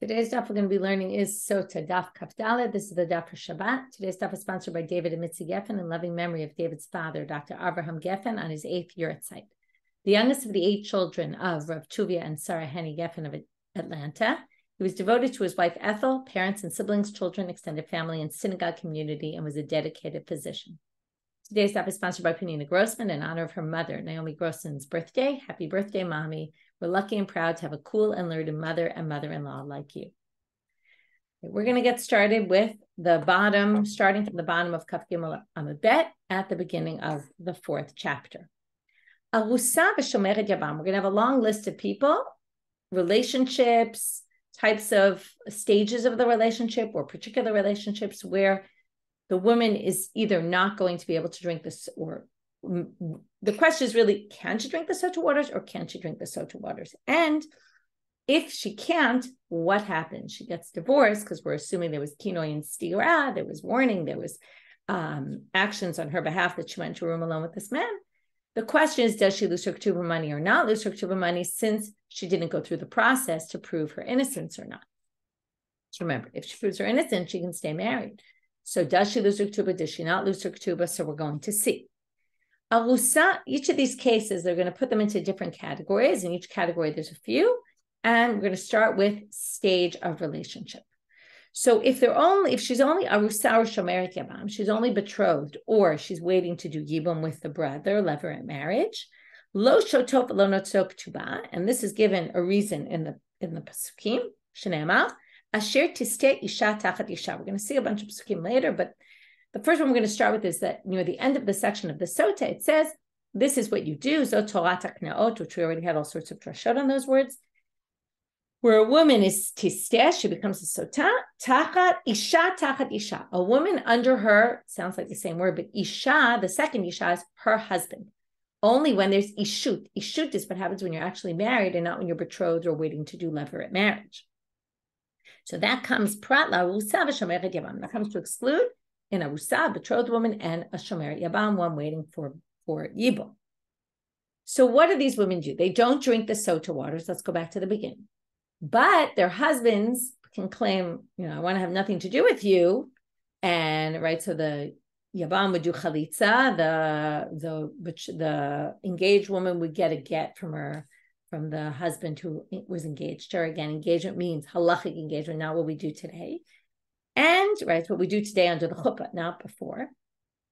Today's daf we're going to be learning is Sotah, daf Kaf Daled. This is the daf for Shabbat. Today's daf is sponsored by David and Mitzi Geffen in loving memory of David's father, Dr. Avraham Geffen, on his 8th yahrzeit. The youngest of the 8 children of Rav Tuvia and Sarah Henny Geffen of Atlanta. He was devoted to his wife Ethel, parents and siblings, children, extended family, and synagogue community, and was a dedicated physician. Today's daf is sponsored by Penina Grossman in honor of her mother, Naomi Grossman's birthday. Happy birthday, Mommy. We're lucky and proud to have a cool and learned mother and mother-in-law like you. We're going to get started with the bottom, starting from the bottom of Kaf Gimel Amud Bet at the beginning of the 4th chapter. Arusa v'shomeret yabam. We're going to have a long list of people, relationships, types of stages of the relationship or particular relationships where the woman is either not going to be able to drink this, or the question is really, can she drink the Sotah waters or can't she drink the Sotah waters? And if she can't, what happens? She gets divorced because we're assuming there was kinui and setira, there was warning, there was actions on her behalf that she went to a room alone with this man. The question is, does she lose her ketuba money or not lose her ketuba money since she didn't go through the process to prove her innocence or not? So remember, if she proves her innocence, she can stay married. So does she lose her ketuba? Does she not lose her ketuba? So we're going to see. Arusa, each of these cases, they're going to put them into different categories. In each category, there's a few. And we're going to start with stage of relationship. So if she's only arusa or shomeret yabam, she's only betrothed, or she's waiting to do yibum with the brother, levirate marriage, lo shotov lo notzok ketuba, and this is given a reason in the pasukim, shene'amar, asher tisteh isha tachat isha. We're going to see a bunch of pasukim later, but the first one we're going to start with is that near the end of the section of the Sotah, it says, this is what you do, zot Torah taknaot, which we already had all sorts of drashot on those words, where a woman is tisteh, she becomes a Sotah, tachat isha. A woman under her, sounds like the same word, but isha, the second isha is her husband. Only when there's ishut. Ishut is what happens when you're actually married and not when you're betrothed or waiting to do levirate marriage. So that comes prat la arusa v'shomeret yabam. That comes to exclude in a arusa, betrothed woman, and a shomeret yabam, one waiting for yibum. So what do these women do? They don't drink the Sotah waters. Let's go back to the beginning. But their husbands can claim, I want to have nothing to do with you. And right, so the yabam would do chalitza, the engaged woman would get a get from the husband who was engaged to her. Again, engagement means halachic engagement, not what we do today. And right, it's what we do today under the chuppah, not before.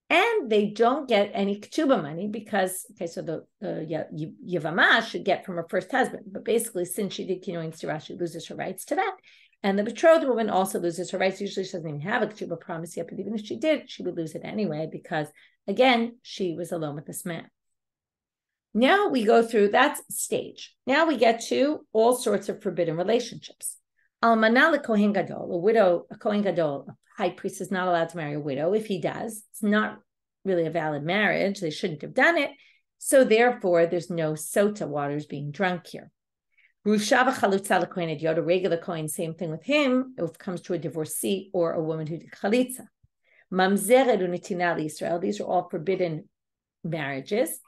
And they don't get any ketuba money because, so the Yavama should get from her first husband. But basically, since she did kinui and setira, she loses her rights to that. And the betrothed woman also loses her rights. Usually she doesn't even have a ketuba promise yet, but even if she did, she would lose it anyway because, again, she was alone with this man. Now we go through that stage. Now we get to all sorts of forbidden relationships. Almana lekohen gadol, a widow, a kohen gadol, a high priest is not allowed to marry a widow. If he does, it's not really a valid marriage. They shouldn't have done it. So therefore, there's no Sotah waters being drunk here. Rushava chalutza lekohen idiot, a regular kohen, same thing with him. If it comes to a divorcee or a woman who did chalitza. Mamzeret unitina Israel. These are all forbidden marriages.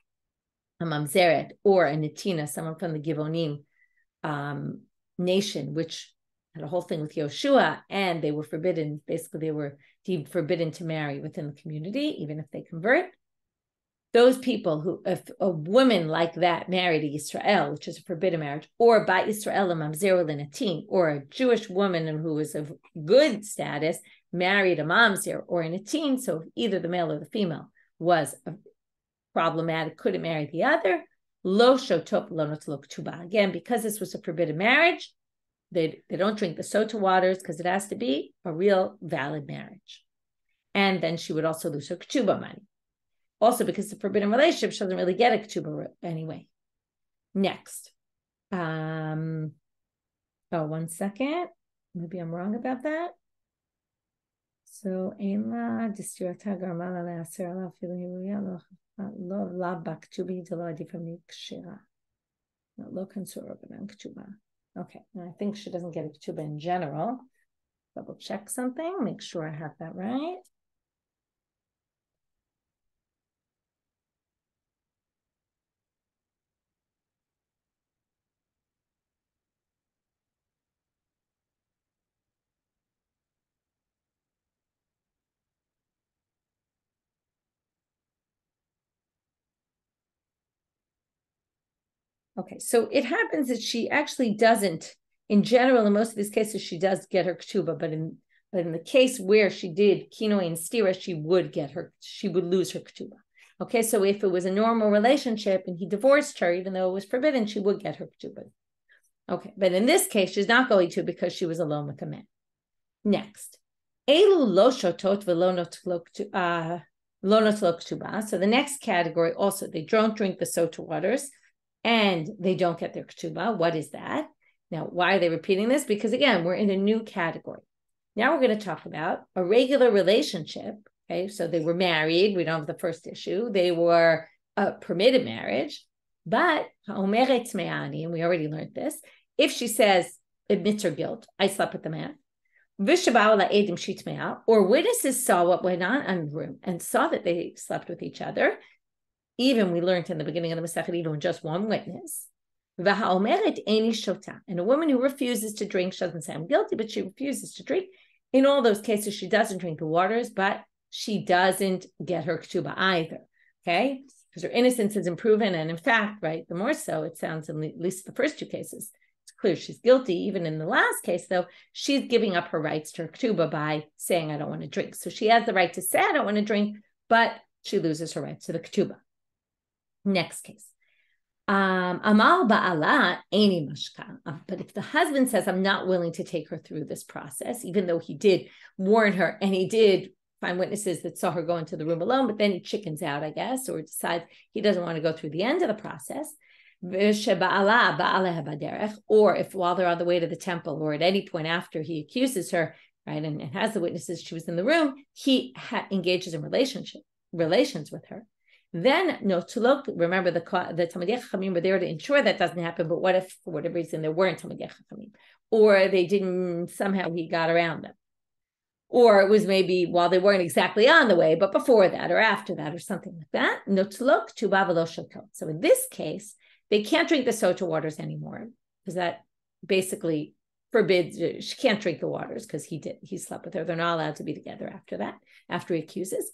A mamzeret or a netina, someone from the Givonim nation, which had a whole thing with Yoshua, and they were forbidden. Basically, they were deemed forbidden to marry within the community, even if they convert. Those people who, if a woman like that married a Yisrael, which is a forbidden marriage, or by Yisrael a mamzer l'natin, or a Jewish woman who was of good status married a mamzer or a natin, so either the male or the female was problematic, couldn't marry the other. Lo shotop lo notzok ketuba. Again, because this was a forbidden marriage, they don't drink the Sotah waters because it has to be a real valid marriage. And then she would also lose her ketuba money. Also, because it's a forbidden relationship, she doesn't really get a ketuba anyway. Next. One second. Maybe I'm wrong about that. So, okay, and I think she doesn't get a ketuba in general. Double check something, make sure I have that right. Okay, so it happens that she actually doesn't, in general, in most of these cases, she does get her ketuba, but in the case where she did kinui and setira, she would lose her ketuba. Okay, so if it was a normal relationship and he divorced her, even though it was forbidden, she would get her ketuba. Okay, but in this case, she's not going to because she was alone with a man. Next, elu lo shotot v'lo notlok ketuba. So the next category also, they don't drink the Sotah waters and they don't get their ketuba. What is that? Now, why are they repeating this? Because again, we're in a new category. Now we're going to talk about a regular relationship. Okay, so they were married. We don't have the first issue. They were a permitted marriage, but and we already learned this. If she says, admits her guilt, I slept with the man, or witnesses saw what went on in the room and saw that they slept with each other. Even we learned in the beginning of the Masechet, even with just one witness. And a woman who refuses to drink, she doesn't say I'm guilty, but she refuses to drink. In all those cases, she doesn't drink the waters, but she doesn't get her ketuba either, okay? Because her innocence isn't proven, and in fact, right, the more so, it sounds, in at least the first two cases, it's clear she's guilty. Even in the last case, though, she's giving up her rights to her ketuba by saying, I don't want to drink. So she has the right to say, I don't want to drink, but she loses her rights to the ketuba. Next case. Amal ba'ala eini mashka. But if the husband says, I'm not willing to take her through this process, even though he did warn her and he did find witnesses that saw her go into the room alone, but then he chickens out, I guess, or decides he doesn't want to go through the end of the process. Or if while they're on the way to the temple or at any point after he accuses her, right, and has the witnesses she was in the room, he engages in relations with her. Then no to look. Remember the Talmud Chachamim were there to ensure that doesn't happen. But what if for whatever reason there weren't Talmud Chachamim, or they didn't, somehow he got around them, or it was maybe while they weren't exactly on the way, but before that or after that or something like that. No to look to Bavalo Shotot. So in this case, they can't drink the Sotah waters anymore because that basically forbids. She can't drink the waters because he slept with her. They're not allowed to be together after that, after he accuses.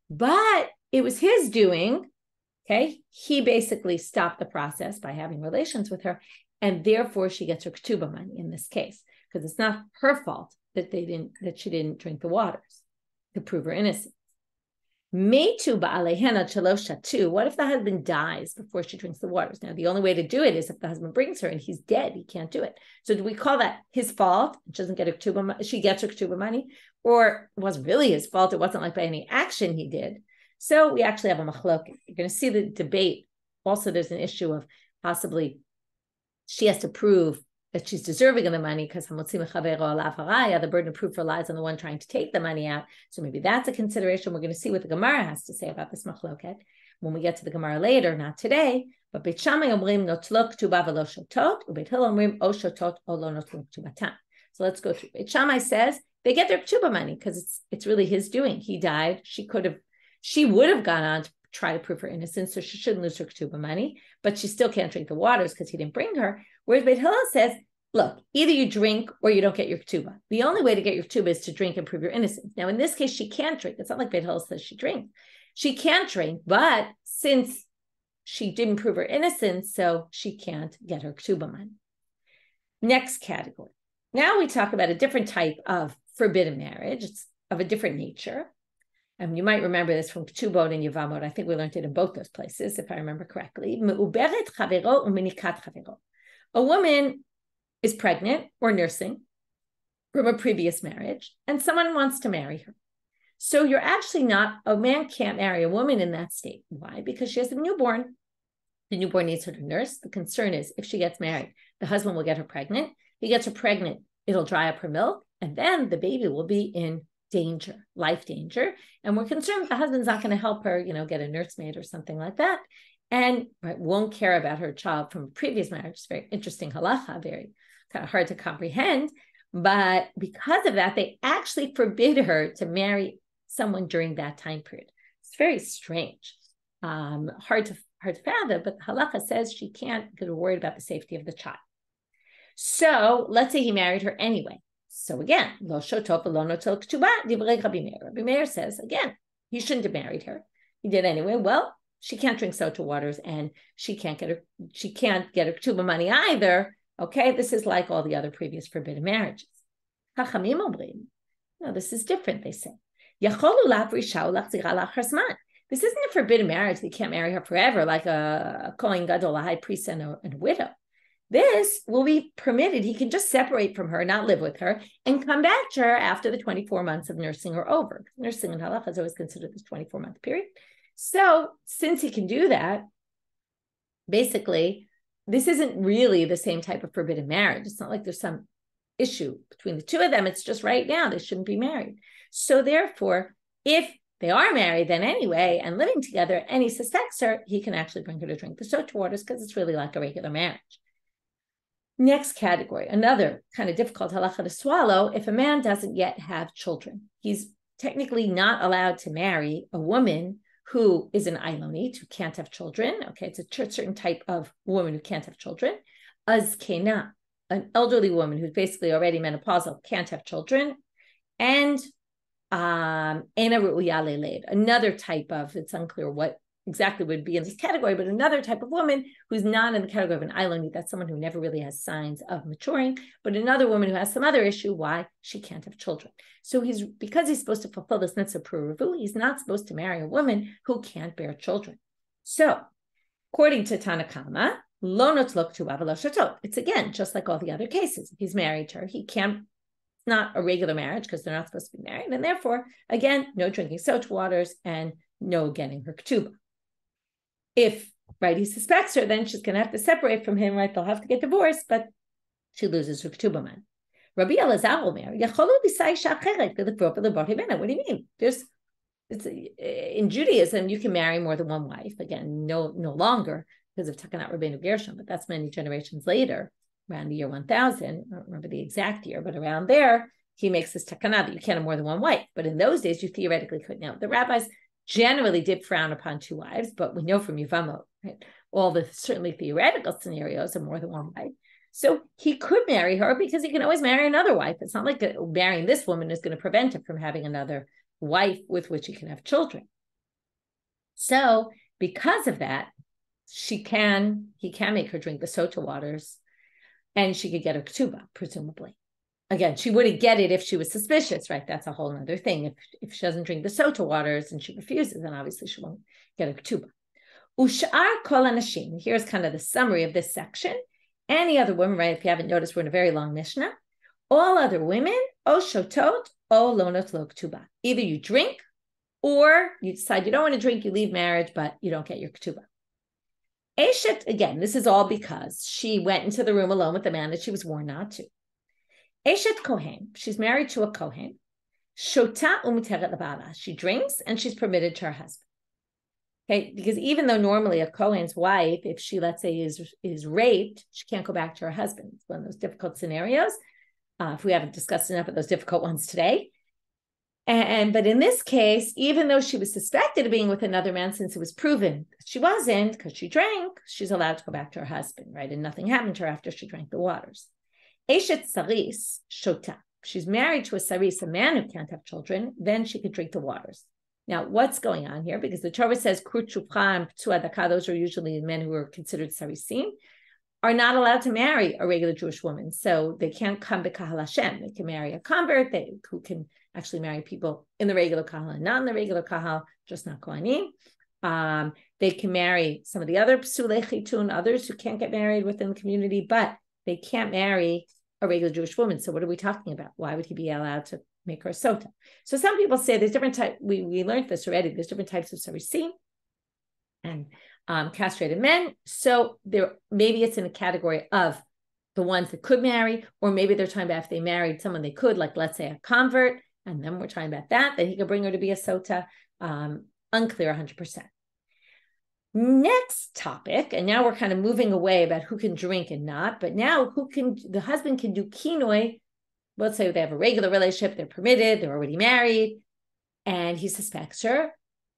But it was his doing, okay? He basically stopped the process by having relations with her, and therefore she gets her ketuba money in this case, because it's not her fault that she didn't drink the waters to prove her innocence. Metu ba'alehena shatu. What if the husband dies before she drinks the waters? Now, the only way to do it is if the husband brings her and he's dead, he can't do it. So do we call that his fault? She doesn't get her ketuba, she gets her ketuba money, or it wasn't really his fault? It wasn't like by any action he did. So we actually have a machloket. You're going to see the debate. Also, there's an issue of possibly she has to prove that she's deserving of the money because the burden of proof lies on the one trying to take the money out. So maybe that's a consideration. We're going to see what the Gemara has to say about this machloket when we get to the Gemara later, not today. But Beit Shammai omrim notlok ketuba v'lo shotot, uBeit Hillel omrim o shotot o lo notlok ketubatan. So let's go through. Beit Shammai says they get their ketuba money because it's really his doing. He died. She would have gone on to try to prove her innocence, so she shouldn't lose her ketuba money, but she still can't drink the waters because he didn't bring her. Whereas Beit Hillel says, look, either you drink or you don't get your ketuba. The only way to get your ketuba is to drink and prove your innocence. Now, in this case, she can't drink. It's not like Beit Hillel says she drinks. She can't drink, but since she didn't prove her innocence, so she can't get her ketuba money. Next category. Now we talk about a different type of forbidden marriage. It's of a different nature. And you might remember this from Ketubot and Yevamot. I think we learned it in both those places, if I remember correctly. A woman is pregnant or nursing from a previous marriage, and someone wants to marry her. So you're actually not, a man can't marry a woman in that state. Why? Because she has a newborn. The newborn needs her to nurse. The concern is if she gets married, the husband will get her pregnant. If he gets her pregnant, it'll dry up her milk, and then the baby will be in danger, life danger. And we're concerned that the husband's not going to help her, get a nursemaid or something like that. And won't care about her child from a previous marriage. It's very interesting halacha, very kind of hard to comprehend. But because of that, they actually forbid her to marry someone during that time period. It's very strange. Hard to fathom, but the halacha says she can't because we're worried about the safety of the child. So let's say he married her anyway. So again, lo shotov lo notel ketuba divrei Rabbi Meir. Rabbi Meir says again, he shouldn't have married her. He did anyway. Well, she can't drink Sotah waters, and she can't get her ketuba money either. Okay, this is like all the other previous forbidden marriages. Chachamim omrim, no, this is different. They say, Yacholu lavrisha ulachzira lachar zman. This isn't a forbidden marriage. They can't marry her forever, like a Kohen Gadol, a high priest, and a widow. This will be permitted. He can just separate from her, not live with her, and come back to her after the 24 months of nursing are over. Nursing in halacha is always considered this 24-month period. So since he can do that, basically, this isn't really the same type of forbidden marriage. It's not like there's some issue between the two of them. It's just right now they shouldn't be married. So therefore, if they are married then anyway and living together and he suspects her, he can actually bring her to drink the Sotah waters because it's really like a regular marriage. Next category, another kind of difficult halacha to swallow. If a man doesn't yet have children, he's technically not allowed to marry a woman who is an Ailonit, who can't have children. Okay, it's a certain type of woman who can't have children. Azkena, an elderly woman who's basically already menopausal, can't have children. And Ena Ru'uya Lelev, another type of, it's unclear what exactly would be in this category, but another type of woman who's not in the category of an Ailonit, that's someone who never really has signs of maturing, but another woman who has some other issue, why she can't have children. So because he's supposed to fulfill this mitzvah pruruvu, he's not supposed to marry a woman who can't bear children. So, according to Tanakama, lo notlok tuba v'lo shatot. It's again, just like all the other cases. If he's married to her, he can't, it's not a regular marriage because they're not supposed to be married. And therefore, again, no drinking Sotah waters and no getting her ketuba. If, right, he suspects her, then she's going to have to separate from him, right? They'll have to get divorced, but she loses her ketuba man. Rabbi Elazar will marry. What do you mean? In Judaism, you can marry more than one wife. Again, no longer because of Takanat Rabbeinu Gershon, but that's many generations later, around the year 1000. I don't remember the exact year, but around there, he makes this Takanah that you can't have more than one wife. But in those days, you theoretically could. Now, the rabbis generally did frown upon two wives, but we know from Yevamot, right, all the certainly theoretical scenarios of more than one wife. So he could marry her because he can always marry another wife. It's not like marrying this woman is going to prevent him from having another wife with which he can have children. So because of that, he can make her drink the Sotah waters and she could get her ketuba, presumably. Again, she wouldn't get it if she was suspicious, right? That's a whole other thing. If she doesn't drink the Sotah waters and she refuses, then obviously she won't get her ketuba. Ushar kol anashim. Here's kind of the summary of this section. Any other woman, right? If you haven't noticed, we're in a very long Mishna. All other women, o shotot, o lo notlo ketuba. Either you drink or you decide you don't want to drink, you leave marriage, but you don't get your ketuba. Eshet, again, this is all because she went into the room alone with the man that she was warned not to. Eshet Kohen, she's married to a Kohen. Shotah umuteret lebala. She drinks and she's permitted to her husband. Okay, because even though normally a Kohen's wife, if she, let's say, is raped, she can't go back to her husband. It's one of those difficult scenarios. If we haven't discussed enough of those difficult ones today. But in this case, even though she was suspected of being with another man, since it was proven she wasn't, because she drank, she's allowed to go back to her husband, right? And nothing happened to her after she drank the waters. Eshet saris shota. She's married to a saris, a man who can't have children, then she could drink the waters. Now, what's going on here? Because the Torah says, those are usually men who are considered sarisim, are not allowed to marry a regular Jewish woman. So they can't come b'kahal Hashem. They can marry a convert, who can actually marry people in the regular kahal and not in the regular kahal, just not kohanim. They can marry some of the other psulei chitun, others who can't get married within the community, but they can't marry a regular Jewish woman. So what are we talking about? Why would he be allowed to make her a Sotah? So some people say there's different types. We learned this already. There's different types of sarisim and castrated men. So there, maybe it's in a category of the ones that could marry, or maybe they're talking about if they married someone they could, like let's say a convert, and then we're talking about that he could bring her to be a Sotah. Unclear 100%. Next topic, and now we're kind of moving away about who can drink and not, but now the husband can do kinui. Let's say they have a regular relationship, they're permitted, they're already married, and he suspects her.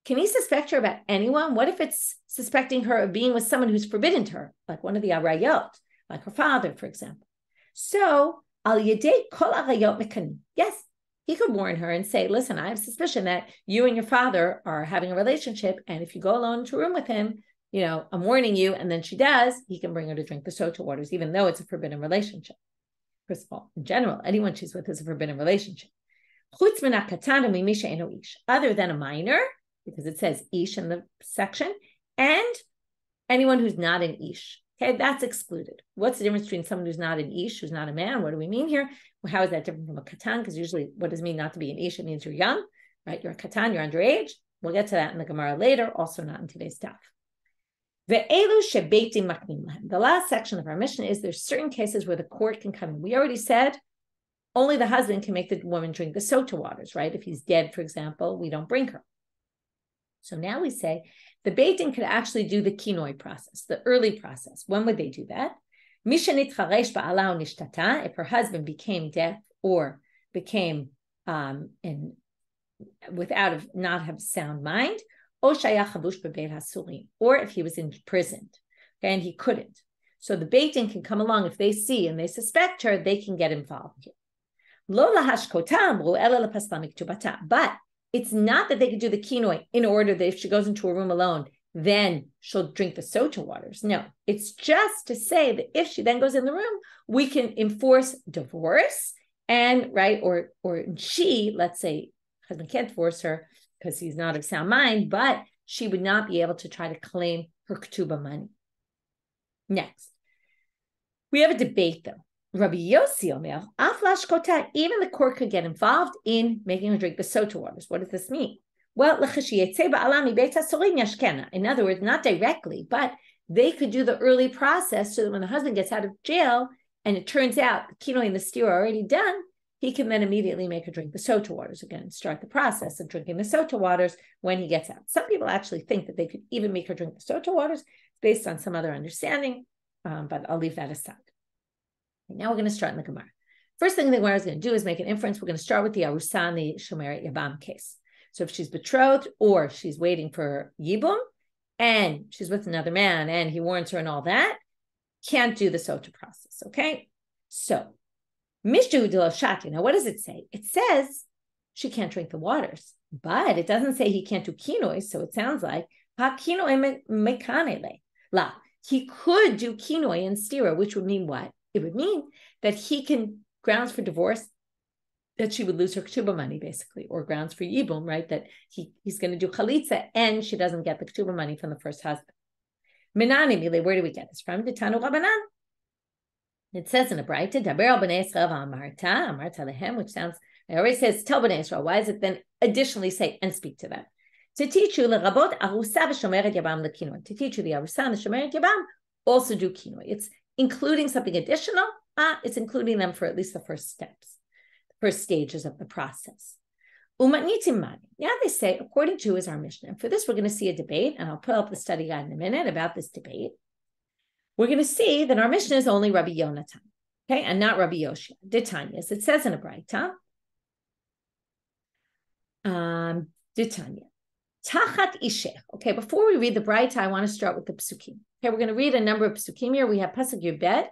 Can he suspect her about anyone? What if it's suspecting her of being with someone who's forbidden to her, like one of the arayot, like her father, for example? So, al yedei kol arayot mekanim. Yes, he could warn her and say, listen, I have suspicion that you and your father are having a relationship. And if you go alone into a room with him, I'm warning you. And then she does, he can bring her to drink the Sotah waters, even though it's a forbidden relationship. First of all, in general, anyone she's with is a forbidden relationship. Other than a minor, because it says ish in the section, and anyone who's not an ish. Okay, that's excluded. What's the difference between someone who's not an ish, who's not a man? What do we mean here? Well, how is that different from a katan? Because usually what does it mean not to be an ish? It means you're young, right? You're a katan, you're underage. We'll get to that in the Gemara later, also not in today's stuff. The last section of our Mishna is there's certain cases where the court can come in. We already said only the husband can make the woman drink the Sotah waters, right? If he's dead, for example, we don't bring her. So now we say the Beit Din could actually do the kinui process, the early process. When would they do that? If her husband became deaf or became not have sound mind, or if he was imprisoned, okay, and he couldn't. So the Beit Din can come along if they see and they suspect her, they can get involved here. But it's not that they could do the kinui in order that if she goes into a room alone, then she'll drink the Sotah waters. No, it's just to say that if she then goes in the room, we can enforce divorce and, right, or she, let's say, husband can't divorce her because he's not of sound mind, but she would not be able to try to claim her ketuba money. Next, we have a debate though. Rabbi Yoshiya, even the court could get involved in making her drink the Sotah waters. What does this mean? Well, in other words, not directly, but they could do the early process so that when the husband gets out of jail and it turns out the kinui and the setira are already done, he can then immediately make her drink the Sotah waters again and start the process of drinking the Sotah waters when he gets out. Some people actually think that they could even make her drink the Sotah waters based on some other understanding, but I'll leave that aside. Now we're going to start in the Gemara. First thing the Gemara is going to do is make an inference. We're going to start with the Arusa and the Shomeret Yabam case. So if she's betrothed or she's waiting for Yibum and she's with another man and he warns her and all that, can't do the Sotah process, okay? So, Mishna Shati. Now what does it say? It says she can't drink the waters, but it doesn't say he can't do kinui, so it sounds like he could do kinui and setira, which would mean what? It would mean that he can grounds for divorce, that she would lose her ketuba money, basically, or grounds for yibum, right? That he's going to do chalitza and she doesn't get the ketuba money from the first husband. Menani mile, where do we get this from? The Tanu Rabbanan. It says in the Braita, Daber al bnei Yisrael amarta lehem, which sounds, it already says tell bnei Yisrael. Why does it then additionally say and speak to them? To teach you lerabot arusa v'shomeret yabam lekinui. To teach you the arusa and the shomeret yabam also do kinui. It's including something additional. It's including them for at least the first steps, the first stages of the process. Now they say, according to is our Mishna. For this, we're going to see a debate, and I'll put up the study guide in a minute about this debate. We're going to see that our Mishna is only Rabbi Yonatan, okay, and not Rabbi Yoshiya. Detanya, it says in a Braita, Detanya, Tachat Ishech. Okay, before we read the Braita, I want to start with the Psukim. Okay, we're going to read a number of Psukim here. We have Pasuk Yubet,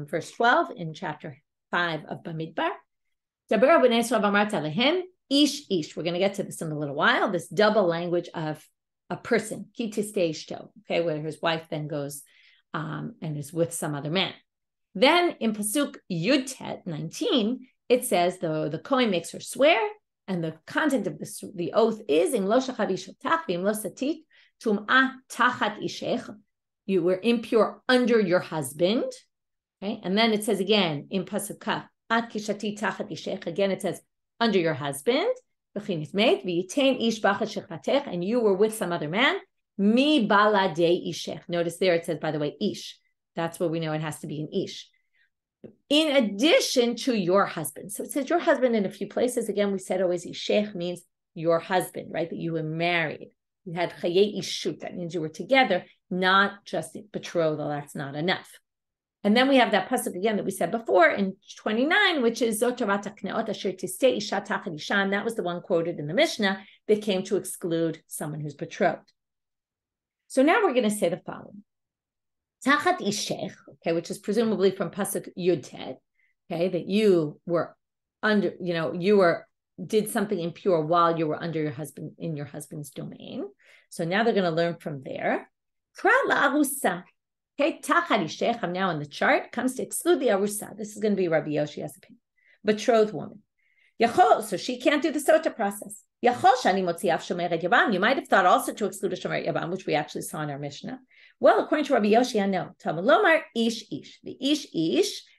verse 12 in chapter 5 of Bamidbar. Daber b'nei Yisrael v'amarta lehem, ish ish. We're going to get to this in a little while, this double language of a person, ki tistei ishto, okay, where his wife then goes and is with some other man. Then in Pasuk Yudtet 19, it says the Kohen makes her swear, and the content of the oath is in lo shachad ishotach v'im lo satit tum'ah tachat ishech. You were impure under your husband, okay, and then it says again in Pasuk Kaf at kishati tachat ishech. Again, it says under your husband. And you were with some other man. Mi balade ishech. Notice there it says, by the way, ish. That's where we know it has to be an ish. In addition to your husband. So it says your husband in a few places. Again, we said always ishech means your husband, right? That you were married. You had chayei ishut. That means you were together, not just betrothal. That's not enough. And then we have that pasuk again that we said before in 29, which is Zotah kneot asher tistei isha tachad isha, and that was the one quoted in the Mishnah that came to exclude someone who's betrothed. So now we're going to say the following: Tachat ishech, okay, which is presumably from pasuk Yudtet, okay, that you were under, you were did something impure while you were under your husband, in your husband's domain. So now they're going to learn from there. Okay, I'm now in the chart, comes to exclude the arusa. This is going to be Rabbi Yoshiya's opinion. Betrothed woman. So she can't do the Sotah process. You might have thought also to exclude a shomer yabam, which we actually saw in our Mishna. Well, according to Rabbi Yoshiya, no. Talmud lomar ish ish. The ish,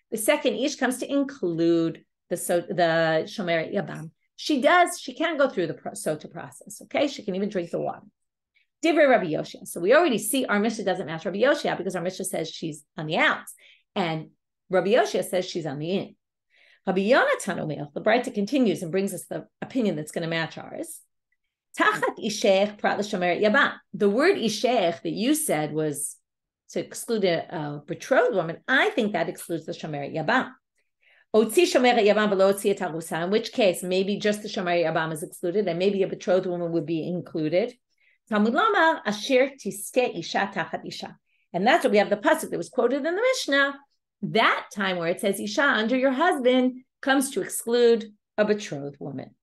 the second ish comes to include the shomer yabam. She can go through the Sotah process, okay? She can even drink the water. Divrei Rabbi Yoshiya. So we already see our Mishnah doesn't match Rabbi Yoshiya because our Mishnah says she's on the outs. And Rabbi Yoshiya says she's on the in. Rabbi Yonatan, the Braita continues and brings us the opinion that's going to match ours. Tachat ishech prat l'shomer yabam. The word ishech that you said was to exclude a betrothed woman. I think that excludes the shomer yabam. Otzi shomer yabam below otzi et harusa. In which case, maybe just the shomer yabam is excluded, and maybe a betrothed woman would be included. Talmud lomar asher tiske isha tachat isha. And that's what we have the pasuk that was quoted in the Mishnah. That time where it says isha under your husband comes to exclude a betrothed woman.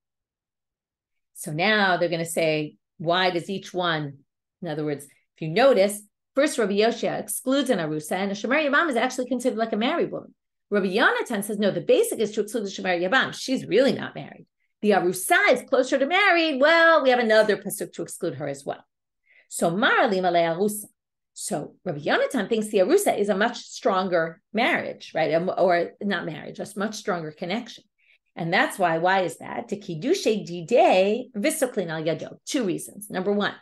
So now they're going to say, why does each one, in other words, if you notice, first Rabbi Yoshiya excludes an arusa, and a shomer yabam is actually considered like a married woman. Rabbi Yonatan says, no, the basic is to exclude the shomer yabam. She's really not married. The arusa is closer to married. Well, we have another pasuk to exclude her as well. So maralim alei arusa. So Rabbi Yonatan thinks the arusa is a much stronger marriage, right? Or not marriage, a much stronger connection. And that's why is that? To kiddushe didei v'soklin al yado. Two reasons. Number one,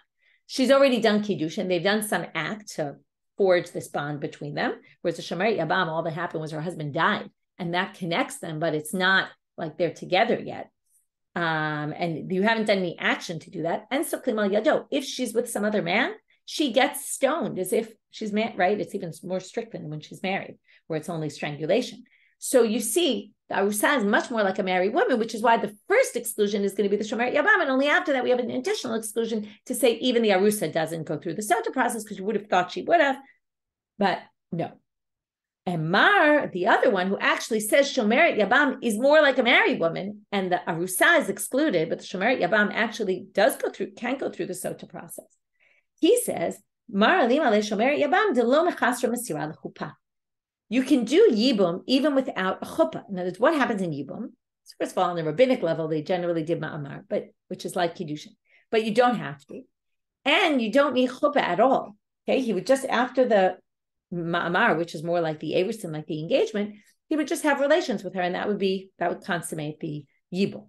she's already done kiddush and they've done some act to forge this bond between them. Whereas the shomer yabam, all that happened was her husband died and that connects them, but it's not like they're together yet. And you haven't done any action to do that. And soklin al yado. If she's with some other man, she gets stoned as if she's married, right? It's even more strict than when she's married, where it's only strangulation. So you see, the arusa is much more like a married woman, which is why the first exclusion is going to be the shomer yabam, and only after that we have an additional exclusion to say even the arusa doesn't go through the Sotah process, because you would have thought she would have, but no. And Mar, the other one, who actually says shomer yabam is more like a married woman, and the arusa is excluded, but the shomer yabam actually can go through the Sotah process. He says, you can do yibum even without a chuppah. In other words, what happens in yibum? So first of all, on the rabbinic level, they generally did ma'amar, which is like kiddushin, but you don't have to, and you don't need chuppah at all. Okay, he would just after the ma'amar, which is more like the erusin, like the engagement, he would just have relations with her, and that would consummate the yibum.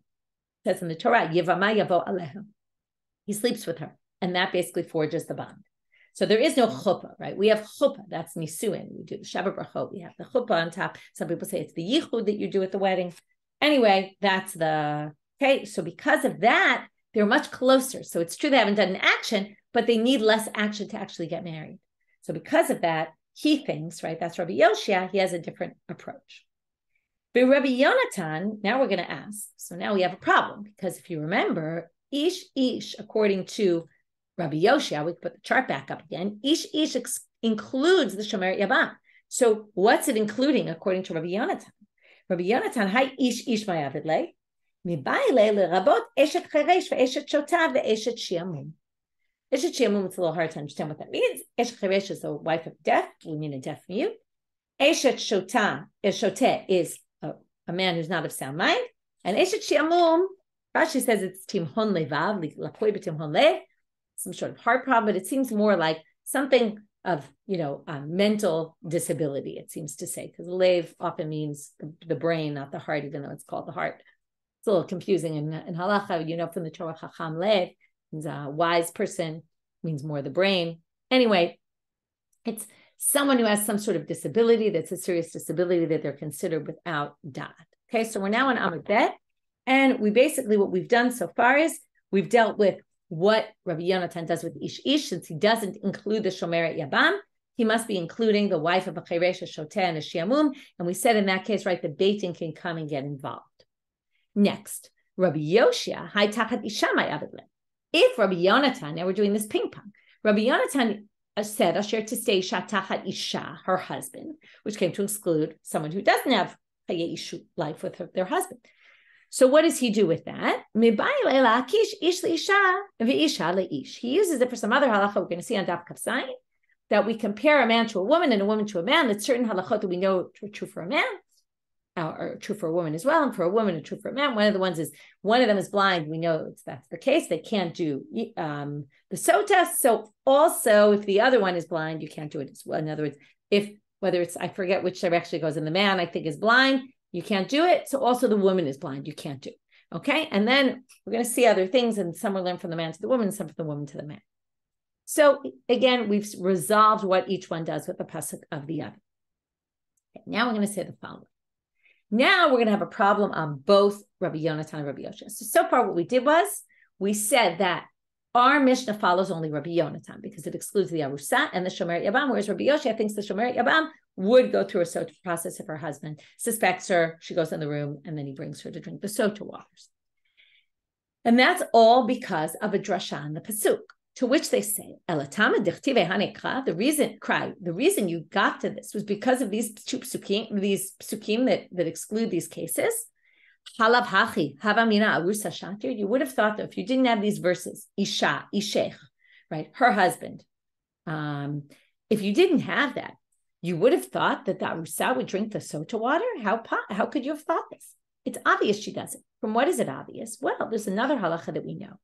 It says in the Torah, yivama yavo aleha. He sleeps with her. And that basically forges the bond. So there is no chuppah, right? We have chuppah, that's nisuin. We do the Shabbat brachot. We have the chuppah on top. Some people say it's the yichud that you do at the wedding. Anyway, that's okay. So because of that, they're much closer. So it's true they haven't done an action, but they need less action to actually get married. So because of that, he thinks, right? That's Rabbi Yoshiya. He has a different approach. But Rabbi Yonatan, now we're going to ask. So now we have a problem because if you remember, ish, according to Rabbi Yoshiya, we can put the chart back up again. Ish includes the shomer yabam. So what's it including according to Rabbi Yonatan? Rabbi Yonatan, hi ish mayavid le, mibayle lerabot eshet cheresh ve'eshet shotah ve'eshet shiamum. Eshet shiamum, it's a little hard to understand what that means. Eshet cheresh is the wife of death. We mean a deaf mute. Eshet shotah is a man who's not of sound mind. And eshet shiamum, Rashi says it's timhon levav, lakoy b'timhon lev, some sort of heart problem, but it seems more like something of, mental disability, it seems to say, because lev often means the brain, not the heart, even though it's called the heart. It's a little confusing in halacha, from the Torah, chacham lev means a wise person, means more the brain. Anyway, it's someone who has some sort of disability that's a serious disability that they're considered without dad. Okay, so we're now on Amud Bet, and what we've done so far is we've dealt with what Rabbi Yonatan does with ish, since he doesn't include the shomer yabam, he must be including the wife of a cheresh, a shoteh, and a shiamum. And we said in that case, right, the beitin can come and get involved. Next, Rabbi Yoshiya, hai tachat isha ma'avid le. If Rabbi Yonatan, now we're doing this ping pong, Rabbi Yonatan said, asher to stay tachat isha, her husband, which came to exclude someone who doesn't have life with their husband. So what does he do with that? He uses it for some other halacha we're going to see on Daf Kaf Zayin, that we compare a man to a woman and a woman to a man. That's certain halachot that we know are true for a man, or true for a woman as well, and for a woman, it's true for a man. One of them is blind. We know that's the case. They can't do the Sotah. So also, if the other one is blind, you can't do it as well. In other words, whether it's, I forget which direction it goes, in the man, I think, is blind, you can't do it. So also the woman is blind, you can't do it. Okay, and then we're going to see other things, and some will learn from the man to the woman, some from the woman to the man. So again, we've resolved what each one does with the pasuk of the other. Okay, now we're going to say the following. Now we're going to have a problem on both Rabbi Yonatan and Rabbi Yoshiya. So far what we did was, we said that our Mishna follows only Rabbi Yonatan because it excludes the Arusa and the Shomer Yabam, whereas Rabbi Yoshiya thinks the Shomer Yabam would go through a Sotah process if her husband suspects her, she goes in the room, and then he brings her to drink the Sotah waters. And that's all because of a drasha in the pasuk, to which they say, the reason you got to this was because of these two psukim that exclude these cases. Halav hachi, havamina arusa shatir. You would have thought that if you didn't have these verses, isha, ishech, right, her husband. If you didn't have that, you would have thought that the arusa would drink the Sotah water. How could you have thought this? It's obvious she doesn't. From what is it obvious? Well, there's another halacha that we know.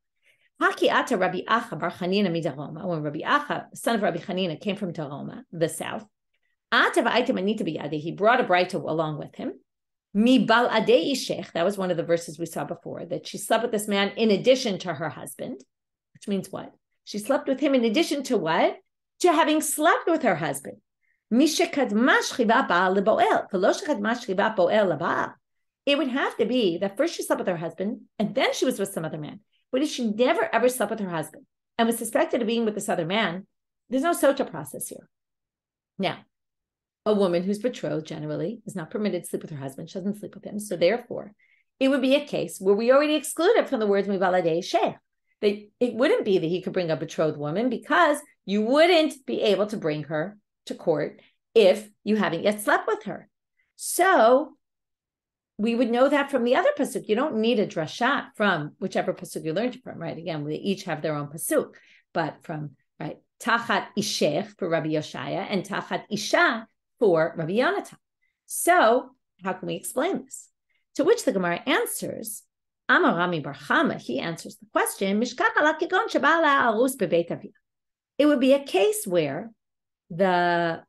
Haki ata Rabbi Acha bar Chanina midaroma. When Rabbi Acha, son of Rabbi Chanina, came from Daroma, the south, ata va'ayta manita biyadi. He brought a brayta along with him. Mi bal adei ishech. That was one of the verses we saw before, that she slept with this man in addition to her husband, which means what? She slept with him in addition to what? To having slept with her husband. It would have to be that first she slept with her husband and then she was with some other man. But if she never ever slept with her husband and was suspected of being with this other man, there's no Sotah process here. Now, a woman who's betrothed generally is not permitted to sleep with her husband. She doesn't sleep with him. So therefore, it would be a case where we already exclude it from the words mivaladei sheikh. That it wouldn't be that he could bring a betrothed woman, because you wouldn't be able to bring her to court if you haven't yet slept with her. So we would know that from the other pasuk. You don't need a drasha from whichever pasuk you learned it from, right? Again, they each have their own pasuk, but from, right, tachat ishech for Rabbi Yoshiya and tachat isha for Rabbi Yonatan. So how can we explain this? To which the Gemara answers, Amar Rami bar Chama, he answers the question, it would be a case where the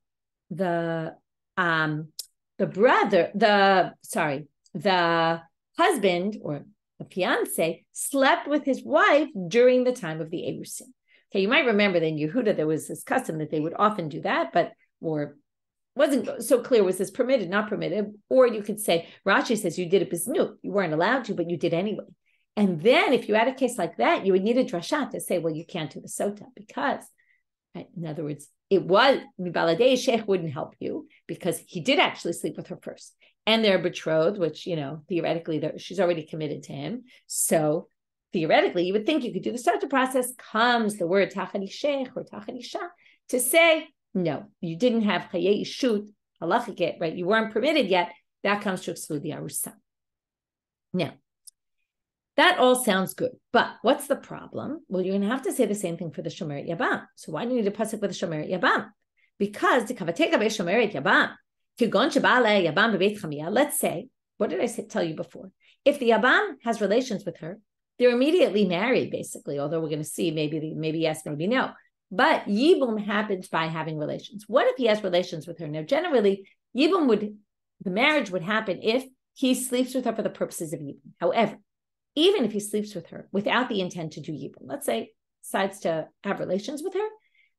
husband or the fiance slept with his wife during the time of the Erusin. Okay, you might remember that in Yehuda there was this custom that they would often do that, but wasn't so clear, was this permitted, not permitted? Or you could say, Rashi says you did it biznut, you weren't allowed to, but you did anyway. And then if you had a case like that, you would need a drasha to say, well, you can't do the Sotah because, right, in other words, it was, Mibaladei Sheikh wouldn't help you because he did actually sleep with her first. And they're betrothed, which, theoretically, she's already committed to him. So theoretically, you would think you could do the Sotah process. Comes the word tachani sheikh or tachani shah to say, no, you didn't have chayei ishut, halachik, right? You weren't permitted yet. That comes to exclude the arusa. Now, that all sounds good, but what's the problem? Well, you're going to have to say the same thing for the Shomer Yabam. So why do you need a pasuk with the Shomer Yabam? Because the kavateka be Shomer Yabam, kigon sheba'alei Yabam bebeit chamia. Let's say, what did I tell you before? If the Yabam has relations with her, they're immediately married, basically. Although we're going to see maybe yes, maybe no. But Yibum happens by having relations. What if he has relations with her? Now, generally, the marriage would happen if he sleeps with her for the purposes of Yibum. However, even if he sleeps with her without the intent to do Yibum, let's say decides to have relations with her,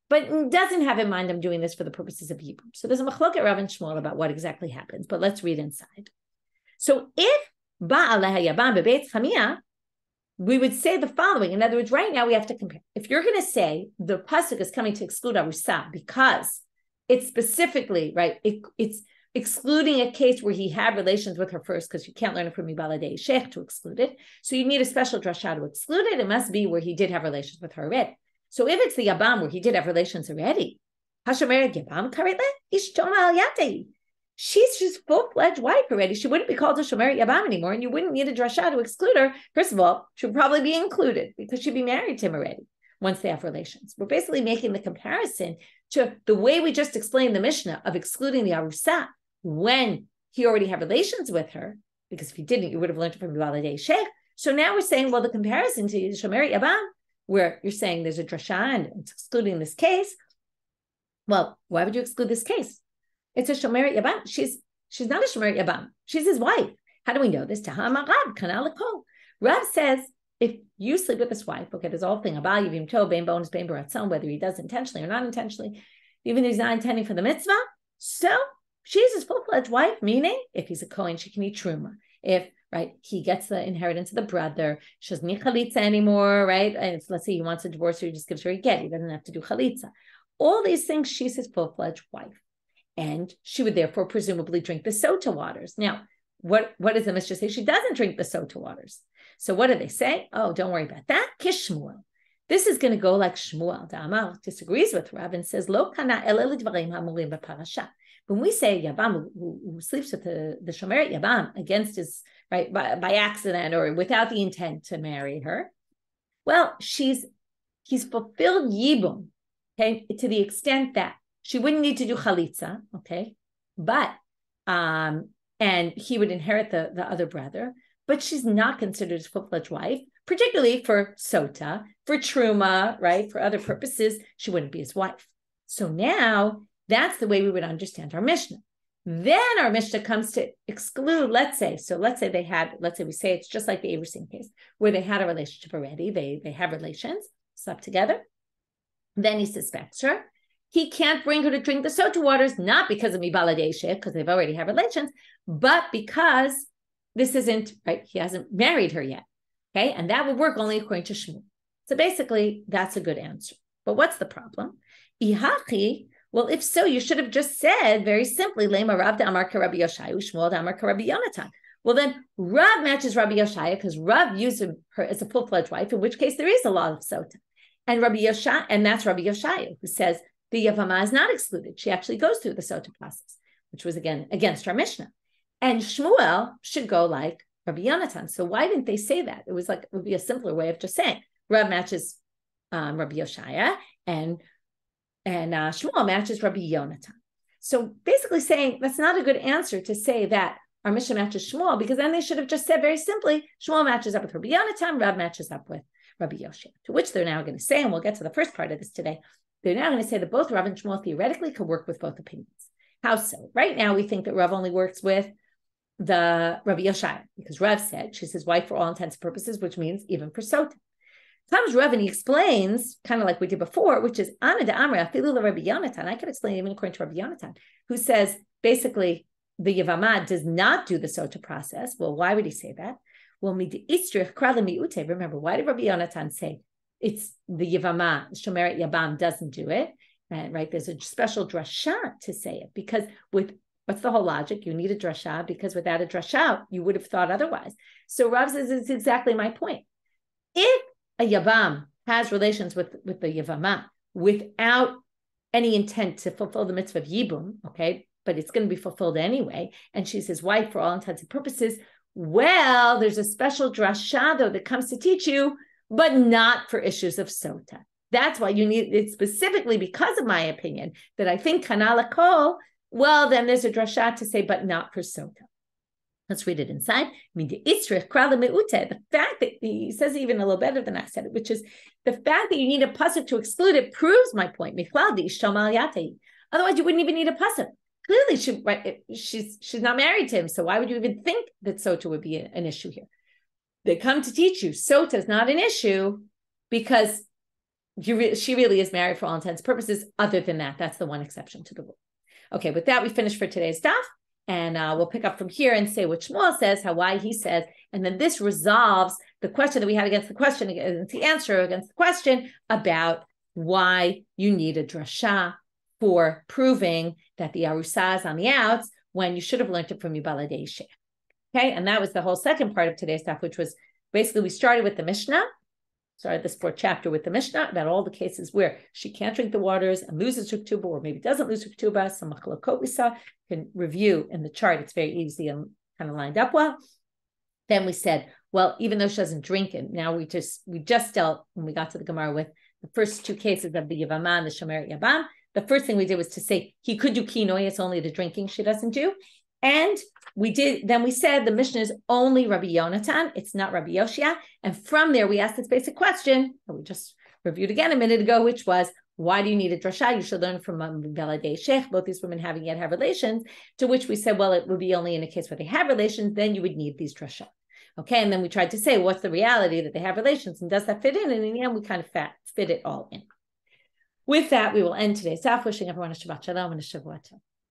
but doesn't have in mind, I'm doing this for the purposes of Yibum. So there's a machloket Rav and Shmuel about what exactly happens, but let's read inside. So if Ba'aleh Yabam bebeit chamia, we would say the following. In other words, right now we have to compare. If you're going to say the pasuk is coming to exclude arusa because it's specifically, right, it's excluding a case where he had relations with her first, because you can't learn it from Mibaladei Sheikh to exclude it. So you need a special drasha to exclude it. It must be where he did have relations with her already. So if it's the Yabam where he did have relations already, she's just full-fledged wife already. She wouldn't be called a Shomeret Yabam anymore, and you wouldn't need a drasha to exclude her. First of all, she would probably be included because she'd be married to him already once they have relations. We're basically making the comparison to the way we just explained the Mishna of excluding the Arusa when he already had relations with her, because if he didn't, you would have learned it from Yuvalei Sheikh. So now we're saying, well, the comparison to Shomeret Yabam, where you're saying there's a drasha and it's excluding this case. Well, why would you exclude this case? It's a Shomeret Yabam. She's not a Shomeret Yabam. She's his wife. How do we know this? Rav says, if you sleep with this wife, okay, there's a whole thing about Yivim Tov, Bein Bonus, Bein Baratzon, whether he does intentionally or not intentionally, even if he's not intending for the mitzvah. So she's his full-fledged wife, meaning if he's a Kohen, she can eat truma. If, right, he gets the inheritance of the brother, she doesn't need chalitza anymore, right? And if, let's say he wants a divorce, he just gives her a get. He doesn't have to do chalitza. All these things, she's his full-fledged wife. And she would therefore presumably drink the Sotah waters. Now, what does the Mishna say? She doesn't drink the Sotah waters. So what do they say? Oh, don't worry about that. Kishmuel. This is going to go like Shmuel. The Amal disagrees with Rav and says, Lo kana elel dvarim hamurim b'parasha. When we say Yabam who sleeps with the Shomeret Yabam against his, right, by accident or without the intent to marry her, well, he's fulfilled Yibum, okay, to the extent that she wouldn't need to do chalitza, okay, but and he would inherit the other brother, but she's not considered his full-fledged wife, particularly for Sotah, for truma, right, for other purposes, she wouldn't be his wife. So now that's the way we would understand our Mishnah. Then our Mishnah comes to exclude, let's say we say it's just like the Aversin case, where they had a relationship already, they have relations, slept together, then he suspects her. He can't bring her to drink the Sotah waters, not because of Mibaladei Sheikh, because they've already had relations, but because this isn't, right, he hasn't married her yet, okay? And that would work only according to Shmuel. So basically, that's a good answer. But what's the problem? Ihachi, well, if so, you should have just said very simply, Lema Rav da Amar ka Rabbi Yoshiya, Shmuel da Amar ka Rabbi Yonatan. Well, then Rav matches Rabbi Yoshiya because Rav used her as a full-fledged wife, in which case there is a law of Sotah. And Rabbi Yoshiya, and that's Rabbi Yoshiya, who says the Yavama is not excluded. She actually goes through the Sotah process, which was, again, against our Mishnah. And Shmuel should go like Rabbi Yonatan. So why didn't they say that? It would be a simpler way of just saying Rav matches Rabbi Yoshiya and Shmuel matches Rabbi Yonatan. So basically saying that's not a good answer to say that our Mishnah matches Shmuel, because then they should have just said very simply, Shmuel matches up with Rabbi Yonatan, Rav matches up with Rabbi Yoshiya. To which they're now going to say, and we'll get to the first part of this today, they're now going to say that both Rav and Shmuel theoretically could work with both opinions. How so? Right now we think that Rav only works with the Rabbi Yoshiya, because Rav said she's his wife for all intents and purposes, which means even for Sotah. Comes Rav and he explains, kind of like we did before, which is Ana de Amra Afilu Rabbi Yonatan. I could explain even according to Rabbi Yonatan, who says basically the Yavama does not do the Sotah process. Well, why would he say that? Well, remember, why did Rabbi Yonatan say it's the Yavama, Shomeret Yabam doesn't do it? And right, there's a special drasha to say it, because what's the whole logic? You need a drasha, because without a drasha, you would have thought otherwise. So Rav says it's exactly my point. If a Yavam has relations with the Yavama without any intent to fulfill the mitzvah of Yibum, okay, but it's going to be fulfilled anyway, and she's his wife for all intents and purposes, well, there's a special drasha, though, that comes to teach you, but not for issues of Sotah. That's why you need it, specifically because of my opinion, that I think kanala kol, well, then there's a drasha to say, but not for Sotah. Let's read it inside. The fact that he says even a little better than I said it, which is the fact that you need a pasuk to exclude it proves my point. Otherwise, you wouldn't even need a pasuk. Clearly, she's not married to him, so why would you even think that Sotah would be an issue here? They come to teach you Sotah is not an issue because she really is married for all intents and purposes. Other than that, that's the one exception to the rule. Okay, with that, we finish for today's daf, and we'll pick up from here and say what Shmuel says, why he says, and then this resolves the question that we had against the question, against the answer against the question about why you need a drasha for proving that the arusa is on the outs when you should have learned it from Yubaladei Sheikh. Okay, and that was the whole second part of today's stuff, which was basically we started with the Mishnah, started this 4th chapter with the Mishna about all the cases where she can't drink the waters and loses her ketuba, or maybe doesn't lose her ketuba. Some machlokot we saw. You can review in the chart. It's very easy and kind of lined up well. Then we said, well, even though she doesn't drink it, now we just dealt, when we got to the Gemara, with the first 2 cases of the Yavama and the Shomer Yabam. The first thing we did was to say he could do kinui, it's only the drinking she doesn't do. And then we said the Mishna is only Rabbi Yonatan, it's not Rabbi Yoshiya. And from there, we asked this basic question that we just reviewed again a minute ago, which was, why do you need a drasha? You should learn from Beladei Sheikh, both these women having yet have relations, to which we said, well, it would be only in a case where they have relations, then you would need these drasha. Okay, and then we tried to say, what's the reality that they have relations, and does that fit in? And in the end, we kind of fit it all in. With that, we will end today's daf, wishing everyone a Shabbat Shalom and a Shavua Tov.